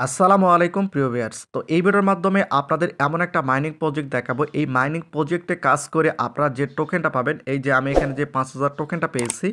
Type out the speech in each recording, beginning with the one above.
আসসালামু আলাইকুম প্রিয় ভিউয়ার্স। তো এই ভিডিওর মাধ্যমে আপনাদের এমন একটা মাইনিং প্রজেক্ট দেখাবো। এই মাইনিং প্রজেক্টে কাজ করে আপনারা যে টোকেনটা পাবেন, এই যে আমি এখানে যে ৫,০০০ টোকেনটা পেয়েছি,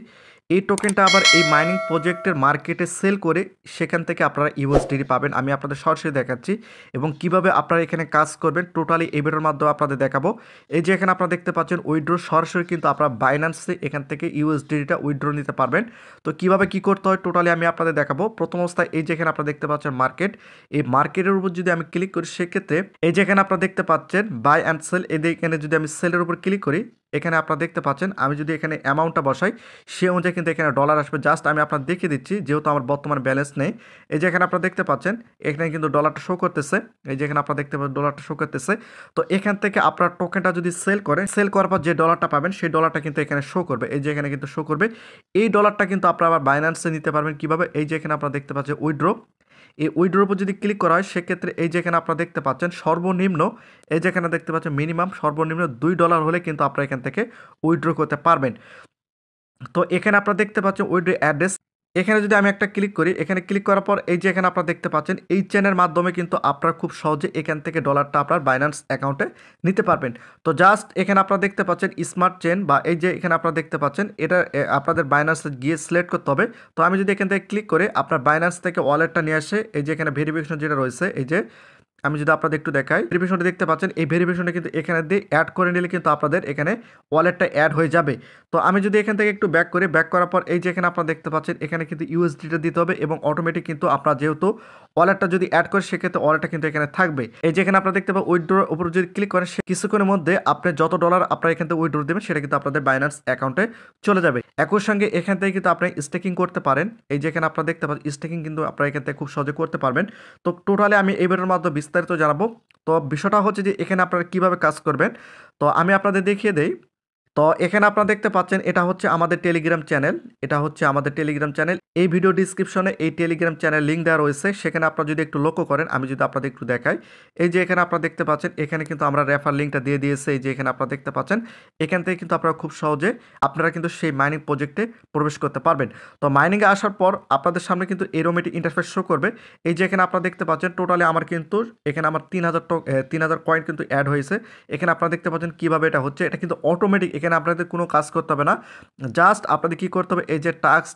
এই টোকেনটা আবার এই মাইনিং প্রজেক্টের মার্কেটে সেল করে সেখান থেকে আপনারা ইউএসডিটি পাবেন। আমি আপনাদের সরাসরি দেখাচ্ছি এবং কিভাবে আপনারা এখানে কাজ করবেন টোটালি এই ভিডিওর মাধ্যমে আপনাদের দেখাবো। এই যে এখানে আপনারা দেখতে পাচ্ছেন উইথড্র সরাসরি কিন্তু আপনারা বাইন্যান্সে এখান থেকে ইউএসডিটিটা উইথড্র নিতে পারবেন। তো কিভাবে কি করতে হয় টোটালি আমি আপনাদের দেখাবো। প্রথম অবস্থায় এই যে এখানে আপনারা দেখতে পাচ্ছেন মার্কেট, এই মার্কেটের উপর যদি আমি ক্লিক করি সেক্ষেত্রে এই যে এখানে আপনারা দেখতে পাচ্ছেন বাই অ্যান্ড সেল, এখানে যদি আমি সেলের উপর ক্লিক করি এখানে আপনারা দেখতে পাচ্ছেন আমি যদি এখানে অ্যামাউন্টটা বসাই সে অনুযায়ী কিন্তু এখানে ডলার আসবে। জাস্ট আমি আপনার দেখিয়ে দিচ্ছি যেহেতু আমার বর্তমান ব্যালেন্স নেই। এই যে এখানে আপনারা দেখতে পাচ্ছেন এখানে কিন্তু ডলারটা শো করতেছে, এই যে এখানে আপনারা দেখতে পাচ্ছেন ডলারটা শো করতেছে। তো এখান থেকে আপনার টোকেনটা যদি সেল করে, সেল করার পর যে ডলারটা পাবেন সেই ডলারটা কিন্তু এখানে শো করবে, এই যে এখানে কিন্তু শো করবে। এই ডলারটা কিন্তু আপনারা আবার বাইন্যান্সে নিতে পারবেন কিভাবে, এই যে এখানে আপনারা দেখতে পাচ্ছেন উইথড্র, এই উইথড্রোর উপর যদি ক্লিক করা হয় সেক্ষেত্রে এই যেখানে আপনারা দেখতে পাচ্ছেন সর্বনিম্ন, এই যেখানে দেখতে পাচ্ছেন মিনিমাম সর্বনিম্ন $2 হলে কিন্তু আপনারা এখান থেকে উইথড্র করতে পারবেন। তো এখানে আপনারা দেখতে পাচ্ছেন উইথড্র অ্যাড্রেস, এখানে যদি আমি একটা ক্লিক করি, এখানে ক্লিক করার পর এই যে এখানে আপনারা দেখতে পাচ্ছেন এই চেনের মাধ্যমে কিন্তু আপনারা খুব সহজে এখান থেকে ডলারটা আপনার বাইন্যান্স অ্যাকাউন্টে নিতে পারবেন। তো জাস্ট এখানে আপনারা দেখতে পাচ্ছেন স্মার্ট চেন, বা এই যে এখানে আপনারা দেখতে পাচ্ছেন এটা আপনাদের বাইন্যান্সে গিয়ে সিলেক্ট করতে হবে। তো আমি যদি এখান থেকে ক্লিক করে আপনার বাইন্যান্স থেকে ওয়ালেটটা নিয়ে আসে, এই যে এখানে ভেরিফিকেশন যেটা রয়েছে, এই যে আমি যদি আপনাদের একটু দেখাই ভেরিফিকেশনটা দেখতে পাচ্ছেন, এই ভেরিফিকেশনটা কিন্তু এখানে দিয়ে অ্যাড করে নিলে কিন্তু আপনাদের এখানে ওয়ালেটটা অ্যাড হয়ে যাবে। তো আমি যদি এখান থেকে একটু ব্যাক করি, ব্যাক করার পর এই যে এখানে আপনারা দেখতে পাচ্ছেন এখানে কিন্তু ইউএসডিটা দিতে হবে এবং অটোমেটিক কিন্তু আপনারা যেহেতু ওয়ালেটটা যদি অ্যাড করে সেক্ষেত্রে ওয়ালেটটা কিন্তু এখানে থাকবে। এই যে এখানে আপনারা দেখতে পাবেন উইথড্রোর উপর যদি ক্লিক করেন সে কিছুক্ষণের মধ্যে আপনি যত ডলার আপনারা এখান থেকে উইথড্রো দেবেন সেটা কিন্তু আপনাদের বাইন্যান্স অ্যাকাউন্টে চলে যাবে। একই সঙ্গে এখান থেকে কিন্তু আপনি স্টেকিং করতে পারেন, এই যে এখানে আপনারা দেখতে পাচ্ছেন স্টেকিং কিন্তু আপনারা এখান থেকে খুব সহজে করতে পারবেন। তো টোটালি আমি এই ভিডিওর মাধ্যমে বিস্তারিত জানাবো। তো বিষয়টা হচ্ছে যে এখানে আপনারা কিভাবে কাজ করবেন তো আমি আপনাদের দেখিয়ে দেই। তো এখানে আপনারা দেখতে পাচ্ছেন এটা হচ্ছে আমাদের টেলিগ্রাম চ্যানেল, এটা হচ্ছে আমাদের টেলিগ্রাম চ্যানেল। এই ভিডিও ডিসক্রিপশনে এই টেলিগ্রাম চ্যানেল লিঙ্ক দেওয়া রয়েছে, সেখানে আপনারা যদি একটু লক্ষ্য করেন, আমি যদি আপনাদের একটু দেখাই, এই যে এখানে আপনারা দেখতে পাচ্ছেন এখানে কিন্তু আমরা রেফার লিঙ্কটা দিয়ে দিয়েছে। এই যে এখানে আপনারা দেখতে পাচ্ছেন এখান থেকে কিন্তু আপনারা খুব সহজে আপনারা কিন্তু সেই মাইনিং প্রজেক্টে প্রবেশ করতে পারবেন। তো মাইনিংয়ে আসার পর আপনাদের সামনে কিন্তু এরকম একটি ইন্টারফেস শো করবে। এই যে এখানে আপনারা দেখতে পাচ্ছেন টোটালি আমার কিন্তু এখানে আমার ৩,০০০ কয়েন কিন্তু অ্যাড হয়েছে। এখানে আপনারা দেখতে পাচ্ছেন কিভাবে এটা হচ্ছে, এটা কিন্তু অটোমেটিক, এখানে আপনাদের কোনো কাজ করতে হবে না। জাস্ট আপনাদের কি করতে হবে, এই যে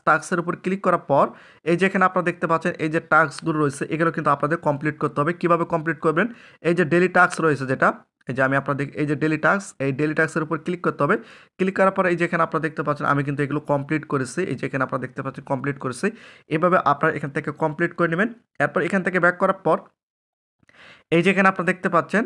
টাস্কের উপর ক্লিক করার পর এই যে এখানে আপনারা দেখতে পাচ্ছেন এই যে টাস্কগুলো রয়েছে এগুলো কিন্তু আপনাদের কমপ্লিট করতে হবে। কিভাবে কমপ্লিট করবেন, এই যে ডেইলি টাস্ক রয়েছে যেটা, এই যে আমি আপনাদের এই যে ডেইলি টাস্ক, এই ডেইলি টাস্কের উপর ক্লিক করতে হবে। ক্লিক করার পর এই যে এখানে আপনারা দেখতে পাচ্ছেন আমি কিন্তু এগুলো কমপ্লিট করেছি, এই যে এখানে আপনারা দেখতে পাচ্ছেন কমপ্লিট করেছি। এভাবে আপনারা এখান থেকে কমপ্লিট করে নেবেন। এরপর এখান থেকে ব্যাক করার পর এই যে এখানে আপনারা দেখতে পাচ্ছেন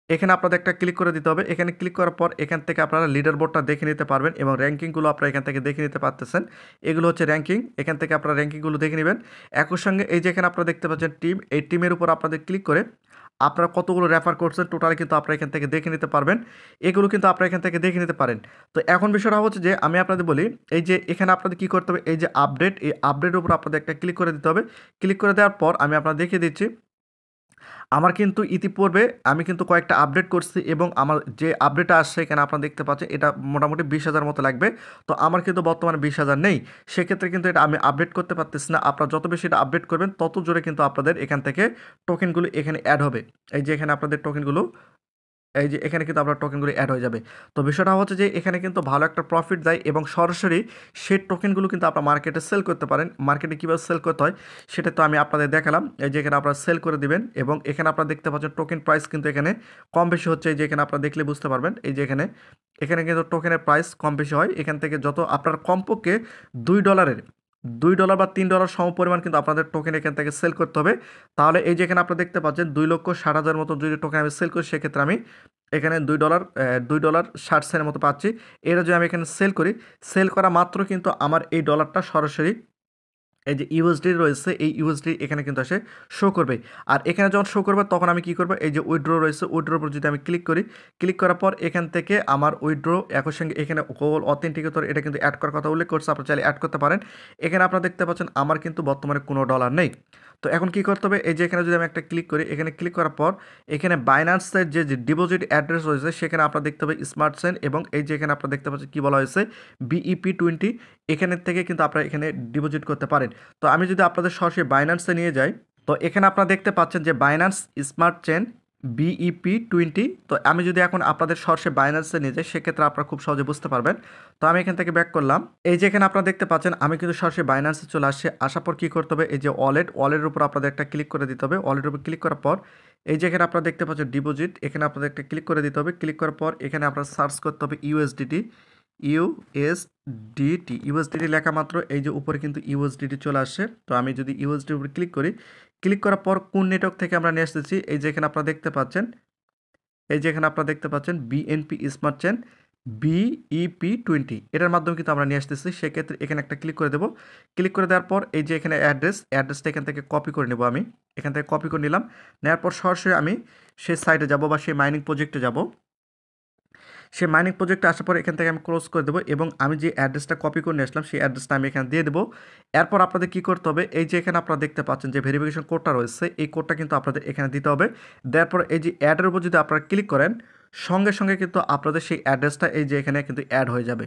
এখানে আপনাদের একটা ক্লিক করে দিতে হবে। এখানে ক্লিক করার পর এখান থেকে আপনারা লিডার বোর্ডটা দেখে নিতে পারবেন এবং র্যাঙ্কিংগুলো আপনারা এখান থেকে দেখে নিতে পারতেছেন। এগুলো হচ্ছে র্যাঙ্কিং, এখান থেকে আপনারা র্যাঙ্কিংগুলো দেখে নেবেন। একই সঙ্গে এই যে এখানে আপনারা দেখতে পাচ্ছেন টিম, এই টিমের উপর আপনাদের ক্লিক করে আপনারা কতগুলো রেফার করছেন টোটালি কিন্তু আপনারা এখান থেকে দেখে নিতে পারবেন। এগুলো কিন্তু আপনারা এখান থেকে দেখে নিতে পারেন। তো এখন বিষয়টা হচ্ছে যে আমি আপনাদের বলি, এই যে এখানে আপনাদের কী করতে হবে, এই যে আপডেট, এই আপডেটের উপর আপনাদের একটা ক্লিক করে দিতে হবে। ক্লিক করে দেওয়ার পর আমি আপনাদের দেখিয়ে দিচ্ছি আমার কিন্তু ইতিপূর্বে আমি কিন্তু কয়েকটা আপডেট করছি এবং আমার যে আপডেটটা আসছে এখানে আপনারা দেখতে পাচ্ছেন এটা মোটামুটি 20,000 মতো লাগবে। তো আমার কিন্তু বর্তমানে 20,000 নেই, সেক্ষেত্রে কিন্তু এটা আমি আপডেট করতে পারতেছি না। আপনারা যত বেশি এটা আপডেট করবেন তত জোরে কিন্তু আপনাদের এখান থেকে টোকেনগুলো এখানে অ্যাড হবে। এই যে এখানে আপনাদের টোকেনগুলো, এই যে এখানে কিন্তু আপনার টোকেনগুলো অ্যাড হয়ে যাবে। তো বিষয়টা হচ্ছে যে এখানে কিন্তু ভালো একটা প্রফিট দেয় এবং সরাসরি সেই টোকেনগুলো কিন্তু আপনার মার্কেটে সেল করতে পারেন। মার্কেটে কীভাবে সেল করতে হয় সেটা তো আমি আপনাদের দেখালাম। এই যে এখানে আপনারা সেল করে দিবেন এবং এখানে আপনারা দেখতে পাচ্ছেন টোকেন প্রাইস কিন্তু এখানে কম বেশি হচ্ছে। এই যে এখানে আপনারা দেখলে বুঝতে পারবেন, এই যে এখানে এখানে কিন্তু টোকেনের প্রাইস কম বেশি হয়। এখান থেকে যত আপনার কমপক্ষে $2 $2 বা $3 সমপরিমাণ কিন্তু আপনাদের টোকেন এখান থেকে সেল করতে হবে। তাহলে এই যে এখানে আপনারা দেখতে পাচ্ছেন 2,60,000 মতো যদি টোকেন আমি সেল করি সেক্ষেত্রে আমি এখানে $2.60 মতো পাচ্ছি। এটা যদি আমি এখানে সেল করি, সেল করা মাত্র কিন্তু আমার এই ডলারটা সরাসরি এই যে ইউএসডি রয়েছে এই ইউএসডি এখানে কিন্তু এসে শো করবে। আর এখানে যখন শো করবে তখন আমি কি করব, এই যে উইথড্র রয়েছে উইথড্রোর উপর যদি আমি ক্লিক করি, ক্লিক করার পর এখান থেকে আমার উইথড্র একই সঙ্গে এখানে গুগল অথেন্টিকেটর এটা কিন্তু অ্যাড করার কথা উল্লেখ করছে, আপনারা চাইলে অ্যাড করতে পারেন। এখানে আপনারা দেখতে পাচ্ছেন আমার কিন্তু বর্তমানে কোনো ডলার নেই। তো এখন কি করতে হবে, এই যে এখানে যদি আমি একটা ক্লিক করি, এখানে ক্লিক করার পর এখানে বাইন্যান্সের যে ডিপোজিট অ্যাড্রেস রয়েছে সেখানে আপনারা দেখতে হবে স্মার্ট চেইন এবং এই যে এখানে আপনারা দেখতে পাচ্ছেন কি বলা হয়েছে BEP20, এখানের থেকে কিন্তু আপনারা এখানে ডিপোজিট করতে পারেন। তো আমি যদি আপনাদের সরাসরি বাইন্যান্সে নিয়ে যাই, তো এখানে আপনারা দেখতে পাচ্ছেন যে বাইন্যান্স স্মার্ট চেন BEP20। তো আমি যদি এখন আপনাদের সরাসরি বাইন্যান্সে নিয়ে যাই সেক্ষেত্রে আপনারা খুব সহজে বুঝতে পারবেন। তো আমি এখান থেকে ব্যাক করলাম। এই যে এখানে আপনারা দেখতে পাচ্ছেন আমি কিন্তু সরাসরি বাইন্যান্সে চলে আসছি। আসার পর কী করতে হবে, এই যে ওয়ালেটের উপর আপনাদের একটা ক্লিক করে দিতে হবে। ওয়ালেটের উপর ক্লিক করার পর এই যে এখানে আপনারা দেখতে পাচ্ছেন ডিপোজিট, এখানে আপনাদের একটা ক্লিক করে দিতে হবে। ক্লিক করার পর এখানে আপনারা সার্চ করতে হবে ইউএসডিটি লেখা মাত্র এই যে উপরে কিন্তু ইউএসডিটি চলে আসছে। তো আমি যদি ইউএসডির উপর ক্লিক করি, ক্লিক করার পর কোন নেটওয়ার্ক থেকে আমরা নিয়ে আসতেছি, এই যে এখানে আপনারা দেখতে পাচ্ছেন, বিএনপি স্মার্ট চেন BEP20 এটার মাধ্যমে কিন্তু আমরা নিয়ে আসতেছি। সেক্ষেত্রে এখানে একটা ক্লিক করে দেবো। ক্লিক করে দেওয়ার পর এই যে এখানে অ্যাড্রেসটা এখান থেকে কপি করে নেব। আমি এখান থেকে কপি করে নিলাম। নেওয়ার পর সরাসরি আমি সেই সাইটে যাব বা সেই মাইনিং প্রজেক্টে যাব। সেই মাইনিং প্রজেক্টে আসার পর এখান থেকে আমি ক্লোজ করে দেবো এবং আমি যে অ্যাড্রেসটা কপি করে নিয়ে আসলাম সেই অ্যাড্রেসটা আমি এখানে দিয়ে দেবো। এরপর আপনাদের কী করতে হবে, এই যে এখানে আপনারা দেখতে পাচ্ছেন যে ভেরিফিকেশন কোডটা রয়েছে, এই কোডটা কিন্তু আপনাদের এখানে দিতে হবে। দেওয়ার পর এই যে অ্যাডের উপর যদি আপনারা ক্লিক করেন সঙ্গে সঙ্গে কিন্তু আপনাদের সেই অ্যাড্রেসটা এই যে এখানে কিন্তু অ্যাড হয়ে যাবে।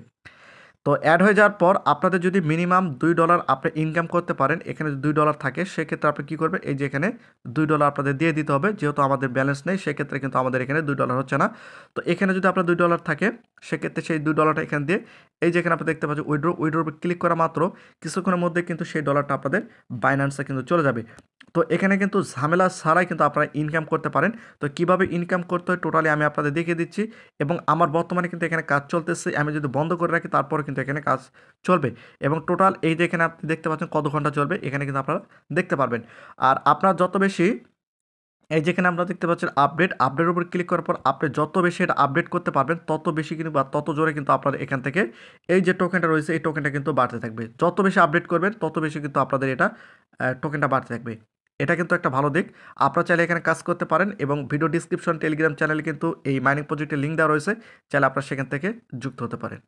তো অ্যাড হয়ে যাওয়ার পর আপনাদের যদি মিনিমাম $2 আপনি ইনকাম করতে পারেন, এখানে যদি $2 থাকে সেক্ষেত্রে আপনি কী করবেন, এই যে এখানে $2 আপনাদের দিয়ে দিতে হবে। যেহেতু আমাদের ব্যালেন্স নেই সেক্ষেত্রে কিন্তু আমাদের এখানে $2 হচ্ছে না। তো এখানে যদি আপনার $2 থাকে সেক্ষেত্রে সেই $2টা এখানে দিয়ে এই যে এখানে আপনি দেখতে পাচ্ছেন উইড্রোর উপর ক্লিক করা মাত্র কিছুক্ষণের মধ্যে কিন্তু সেই ডলারটা আপনাদের বাইন্যান্সে কিন্তু চলে যাবে। তো এখানে কিন্তু ঝামেলা ছাড়াই কিন্তু আপনারা ইনকাম করতে পারেন। তো কিভাবে ইনকাম করতে হয় টোটালি আমি আপনাদের দেখিয়ে দিচ্ছি এবং আমার বর্তমানে কিন্তু এখানে কাজ চলতেছে। আমি যদি বন্ধ করে রাখি তারপরে কিন্তু এখানে কাজ চলবে এবং টোটাল এই যে এখানে আপনি দেখতে পাচ্ছেন কত ঘন্টা চলবে এখানে কিন্তু আপনারা দেখতে পারবেন। আর আপনার যত বেশি এই যেখানে আমরা দেখতে পাচ্ছেন আপডেটের উপর ক্লিক করার পর আপনি যত বেশি এটা আপডেট করতে পারবেন তত বেশি কিন্তু বা তত জোরে কিন্তু আপনাদের এখান থেকে এই যে টোকেনটা রয়েছে এই টোকেনটা কিন্তু বাড়তে থাকবে। যত বেশি আপডেট করবেন তত বেশি কিন্তু আপনাদের এটা টোকেনটা বাড়তে থাকবে। এটা কিন্তু একটা ভালো দিক। আপনারা চাইলে এখানে কাজ করতে পারেন এবং ভিডিও ডিসক্রিপশন টেলিগ্রাম চ্যানেলে কিন্তু এই মাইনিং প্রজেক্টের লিঙ্ক দেওয়া রয়েছে, চাইলে আপনারা সেখান থেকে যুক্ত হতে পারেন।